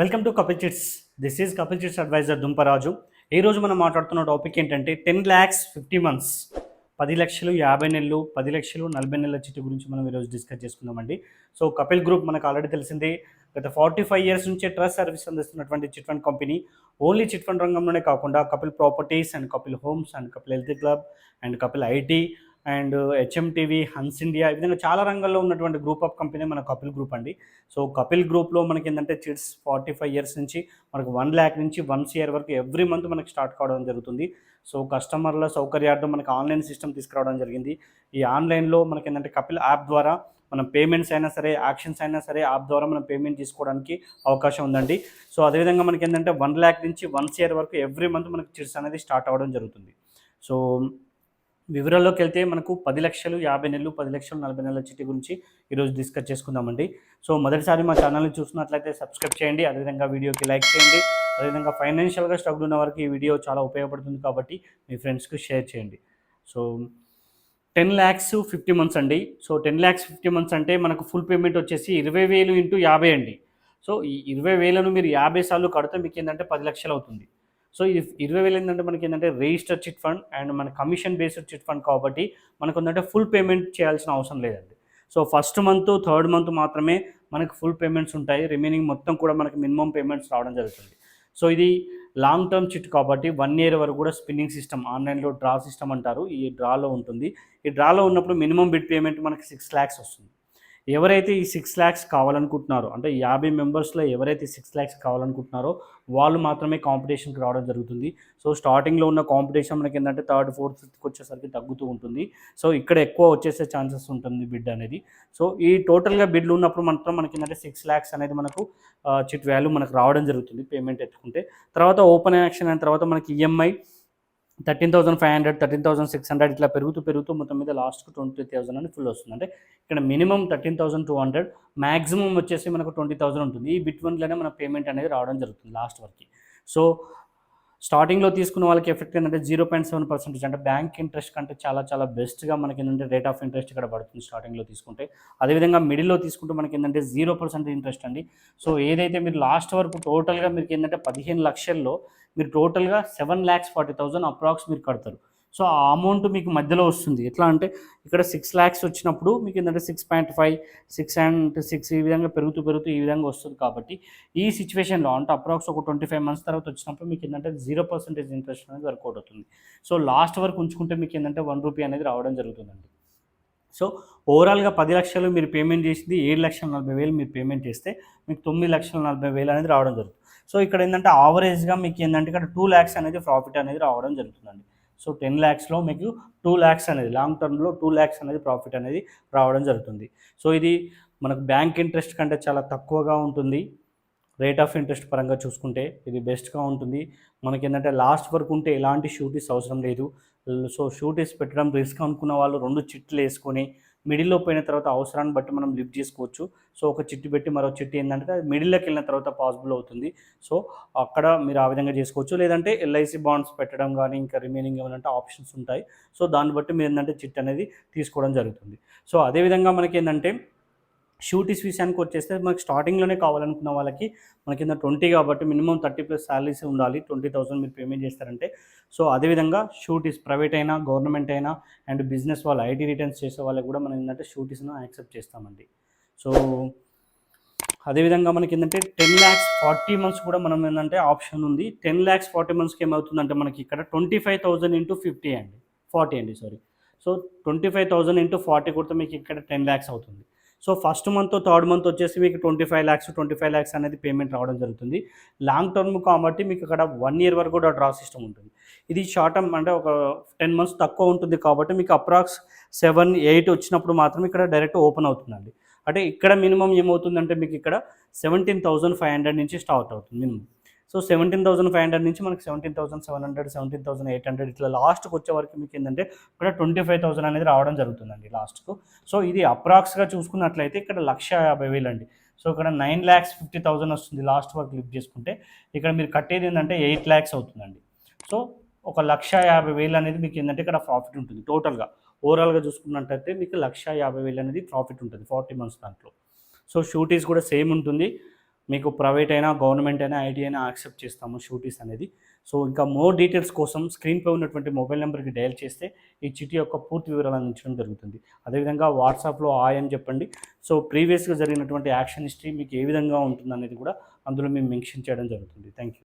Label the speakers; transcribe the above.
Speaker 1: Welcome to Kapil Chits. This is Kapil Chits advisor Dumparaju. ఈ రోజు మనం మాట్లాడుతున్న టాపిక్ ఏంటంటే 10,50,000 10 లక్షలు 50 నెలలు, 10 లక్షలు 40 నెలల చిట్టు గురించి మనం ఈరోజు డిస్కస్ చేసుకుందామండి. సో కపిల్ గ్రూప్ మనకు ఆల్రెడీ తెలిసిందే, గత 45 ఇయర్స్ నుంచే ట్రస్ట్ సర్వీస్ అందిస్తున్నటువంటి chit fund company. Only chit fund రంగంలోనే కాకుండా Kapil properties and Kapil homes and Kapil health club and Kapil IT and HMTV, Hans India, ఈ విధంగా చాలా రంగాల్లో ఉన్నటువంటి గ్రూప్ ఆఫ్ కంపెనీ మన కపిల్ గ్రూప్ అండి. సో కపిల్ గ్రూప్లో మనకి ఏంటంటే చిట్స్ 45 ఇయర్స్ నుంచి మనకు 1 lakh నుంచి 1 crore వరకు ఎవ్రీ మంత్ మనకి స్టార్ట్ కావడం జరుగుతుంది. సో కస్టమర్ల సౌకర్యార్థం మనకి ఆన్లైన్ సిస్టమ్ తీసుకురావడం జరిగింది. ఈ ఆన్లైన్లో మనకి ఏంటంటే కపిల్ యాప్ ద్వారా మనం పేమెంట్స్ అయినా సరే, యాక్షన్స్ అయినా సరే యాప్ ద్వారా మనం పేమెంట్ తీసుకోవడానికి అవకాశం ఉందండి. సో అదేవిధంగా మనకి ఏంటంటే 1 lakh నుంచి 1 crore వరకు ఎవ్రీ మంత్ మనకి చిట్స్ అనేది స్టార్ట్ అవ్వడం జరుగుతుంది. సో వివరాల్లోకి వెళ్తే మనకు 10 లక్షలు 50 నెలలు, 10 లక్షలు 40 నెలల చిట్టి గురించి ఈరోజు డిస్కస్ చేసుకుందామండి. సో మొదటిసారి మా ఛానల్ని చూసినట్లయితే సబ్స్క్రైబ్ చేయండి, అదేవిధంగా వీడియోకి లైక్ చేయండి, అదేవిధంగా ఫైనాన్షియల్గా స్ట్రగుల్ ఉన్న వారికి ఈ వీడియో చాలా ఉపయోగపడుతుంది కాబట్టి మీ ఫ్రెండ్స్కి షేర్ చేయండి. సో 10,50 months అండి. సో 10,50 months అంటే మనకు ఫుల్ పేమెంట్ వచ్చేసి 20,000 × 50 అండి. సో ఈ 20,000ను మీరు 50 సార్లు కడితే మీకు ఏంటంటే 10 లక్షలు అవుతుంది. సో ఇది 20,000 ఏంటంటే మనకి ఏంటంటే రిజిస్టర్ చిట్ ఫండ్ అండ్ మన కమిషన్ బేస్డ్ చిట్ ఫండ్ కాబట్టి మనకు ఏంటంటే ఫుల్ పేమెంట్ చేయాల్సిన అవసరం లేదండి. So first month, third month మాత్రమే మనకు ఫుల్ పేమెంట్స్ ఉంటాయి. రిమైనింగ్ మొత్తం కూడా మనకి మినిమం పేమెంట్స్ రావడం జరుగుతుంది. సో ఇది లాంగ్ టర్మ్ చిట్ కాబట్టి 1 year వరకు కూడా స్పిన్నింగ్ సిస్టమ్, ఆన్లైన్లో డ్రా సిస్టమ్ అంటారు, ఈ డ్రాలో ఉంటుంది. ఈ డ్రాలో ఉన్నప్పుడు మినిమం బిడ్ పేమెంట్ మనకి 6 lakhs వస్తుంది. ఎవరైతే ఈ 6 lakhs కావాలనుకుంటున్నారో, అంటే 50 మెంబర్స్లో ఎవరైతే 6 lakhs కావాలనుకుంటున్నారో వాళ్ళు మాత్రమే కాంపిటీషన్కి రావడం జరుగుతుంది. సో స్టార్టింగ్లో ఉన్న కాంపిటీషన్ మనకి ఏంటంటే థర్డ్, ఫోర్త్, ఫిఫ్త్కి వచ్చేసరికి తగ్గుతూ ఉంటుంది. సో ఇక్కడ ఎక్కువ వచ్చేసే ఛాన్సెస్ ఉంటుంది బిడ్ అనేది. సో ఈ టోటల్గా బిడ్లు ఉన్నప్పుడు మాత్రం మనకి ఏంటంటే 6 lakhs అనేది మనకు చిట్ వాల్యూ మనకు రావడం జరుగుతుంది పేమెంట్ ఎత్తుకుంటే. తర్వాత ఓపెన్ యాక్షన్ అయిన తర్వాత మనకి ఈఎంఐ 13,500, 13,600 ఇట్లా పెరుగుతూ మొత్తం మీద లాస్ట్కు 20,000 అని ఫుల్ వస్తుంది. అంటే ఇక్కడ మినిమం 13,200, మ్యాక్సిమం వచ్చేసి మనకు 20,000 ఉంటుంది. ఈ బిట్ వన్లోనే మన పేమెంట్ అనేది రావడం జరుగుతుంది లాస్ట్ వరకు. సో స్టార్టింగ్లో తీసుకున్న వాళ్ళకి ఎఫెక్ట్ ఏంటంటే 0.7%, అంటే బ్యాంక్ ఇంట్రెస్ట్ కంటే చాలా చాలా బెస్ట్గా మనకి ఏంటంటే రేట్ ఆఫ్ ఇంట్రెస్ట్ ఇక్కడ పడుతుంది స్టార్టింగ్లో తీసుకుంటే. అదేవిధంగా మిడిల్లో తీసుకుంటే మనకి ఏంటంటే 0% ఇంట్రెస్ట్ అండి. సో ఏదైతే మీరు లాస్ట్ వరకు టోటల్గా మీకు ఏంటంటే 15 లక్షల్లో మీరు టోటల్గా 7,40,000 అప్రాక్స్ మీరు కడతారు. సో ఆ అమౌంట్ మీకు మధ్యలో వస్తుంది. ఎట్లా అంటే ఇక్కడ 6 lakhs వచ్చినప్పుడు మీకు ఏంటంటే 6.5, 6 and 6 ఈ విధంగా పెరుగుతూ ఈ విధంగా వస్తుంది. కాబట్టి ఈ సిచ్యువేషన్లో అంటే అప్రాక్స్ ఒక 25 months తర్వాత వచ్చినప్పుడు మీకు ఏంటంటే 0% ఇంట్రెస్ట్ అనేది వర్కౌట్ అవుతుంది. సో లాస్ట్ వరకు ఉంచుకుంటే మీకు ఏంటంటే 1 రూపీ అనేది రావడం జరుగుతుందండి. సో ఓవరాల్గా 10 లక్షలు మీరు పేమెంట్ చేసింది 7,40,000 మీరు పేమెంట్ చేస్తే మీకు 9,40,000 అనేది రావడం జరుగుతుంది. సో ఇక్కడ ఏంటంటే ఆవరేజ్గా మీకు ఏంటంటే ఇక్కడ 2 lakhs అనేది ప్రాఫిట్ అనేది రావడం జరుగుతుందండి. సో 10 lakhsలో మీకు 2 lakhs అనేది లాంగ్ టర్మ్లో 2 lakhs అనేది ప్రాఫిట్ అనేది రావడం జరుగుతుంది. సో ఇది మనకు బ్యాంక్ ఇంట్రెస్ట్ కంటే చాలా తక్కువగా ఉంటుంది. రేట్ ఆఫ్ ఇంట్రెస్ట్ పరంగా చూసుకుంటే ఇది బెస్ట్గా ఉంటుంది. మనకి ఏంటంటే లాస్ట్ వరకు ఉంటే ఎలాంటి షూటీస్ అవసరం లేదు. సో షూటీస్ పెట్టడం రిస్క్ అనుకున్న వాళ్ళు 2 చిట్లు వేసుకొని మిడిల్లో పోయిన తర్వాత అవసరాన్ని బట్టి మనం లిఫ్ట్ చేసుకోవచ్చు. సో ఒక చిట్టు పెట్టి మరో చిట్టు ఏంటంటే మిడిల్లోకి వెళ్ళిన తర్వాత పాసిబుల్ అవుతుంది. సో అక్కడ మీరు ఆ విధంగా చేసుకోవచ్చు. లేదంటే ఎల్ఐసి బాండ్స్ పెట్టడం కానీ ఇంకా రిమైనింగ్ ఏమంటే ఆప్షన్స్ ఉంటాయి. సో దాన్ని బట్టి మీరు ఏంటంటే చిట్ అనేది తీసుకోవడం జరుగుతుంది. సో అదేవిధంగా మనకి ఏంటంటే షూటీస్ విషయానికి వచ్చేస్తే మనకి స్టార్టింగ్లోనే కావాలనుకున్న వాళ్ళకి మనకి 20 కాబట్టి మినిమం 30+ శాలరీస్ ఉండాలి. 20,000 మీరు పేమెంట్ చేస్తారంటే. సో అదేవిధంగా షూటీస్ ప్రైవేట్ అయినా, గవర్నమెంట్ అయినా అండ్ బిజినెస్ వాళ్ళు ఐటీ రిటర్న్స్ చేసే వాళ్ళకి కూడా మనం ఏంటంటే షూటీస్ను యాక్సెప్ట్ చేస్తామండి. సో అదేవిధంగా మనకి ఏంటంటే 10,40 months కూడా మనం ఏంటంటే ఆప్షన్ ఉంది. 10,40 monthsకి ఏమవుతుందంటే మనకి ఇక్కడ 25,000 × 50 అండి, 40 అండి సారీ. సో 25,000 × 40 కొడితే మీకు ఇక్కడ 10 lakhs అవుతుంది. So first month, third month వచ్చేసి మీకు 25 lakhs అనేది పేమెంట్ రావడం జరుగుతుంది. లాంగ్ టర్మ్ కాబట్టి మీకు అక్కడ 1 year వరకు కూడా డ్రా సిస్టమ్ ఉంటుంది. ఇది షార్ట్ టర్మ్ అంటే ఒక 10 months తక్కువ ఉంటుంది కాబట్టి మీకు అప్రాక్స్ 7, 8 వచ్చినప్పుడు మాత్రం ఇక్కడ డైరెక్ట్ ఓపెన్ అవుతుందండి. అంటే ఇక్కడ మినిమం ఏమవుతుందంటే మీకు ఇక్కడ 17,500 నుంచి స్టార్ట్ అవుతుంది మినిమం. సో 17,500 నుంచి మనకి 17,700, 17,800 ఇట్లా లాస్ట్కి వచ్చే వరకు మీకు ఏంటంటే ఇక్కడ 25,000 అనేది రావడం జరుగుతుందండి లాస్ట్కు. సో ఇది అప్రాక్స్గా చూసుకున్నట్లయితే ఇక్కడ 1,50,000 అండి. సో ఇక్కడ 9,50,000 వస్తుంది లాస్ట్ వరకు లిఫ్ట్ చేసుకుంటే. ఇక్కడ మీరు కట్టేది ఏంటంటే 8 lakhs అవుతుందండి. సో ఒక 1,50,000 అనేది మీకు ఏంటంటే ఇక్కడ ప్రాఫిట్ ఉంటుంది. టోటల్గా ఓవరాల్గా చూసుకున్నట్లయితే మీకు 1,50,000 అనేది ప్రాఫిట్ ఉంటుంది 40 months దాంట్లో. సో షూటీస్ కూడా సేమ్ ఉంటుంది. మీకు ప్రైవేట్ అయినా గవర్నమెంట్ అయినా ఐటీ అయినా యాక్సెప్ట్ చేస్తాము షూరిటీస్ అనేది. సో ఇంకా మోర్ డీటెయిల్స్ కోసం స్క్రీన్పై ఉన్నటువంటి మొబైల్ నెంబర్కి డయల్ చేస్తే ఈ చిట్టి యొక్క పూర్తి వివరాలు అందించడం జరుగుతుంది. అదేవిధంగా వాట్సాప్లో హాయ్ అని చెప్పండి. సో ప్రీవియస్గా జరిగినటువంటి యాక్షన్ హిస్టరీ మీకు ఏ విధంగా ఉంటుందనేది కూడా అందులో మేము మెన్షన్ చేయడం జరుగుతుంది. Thank you.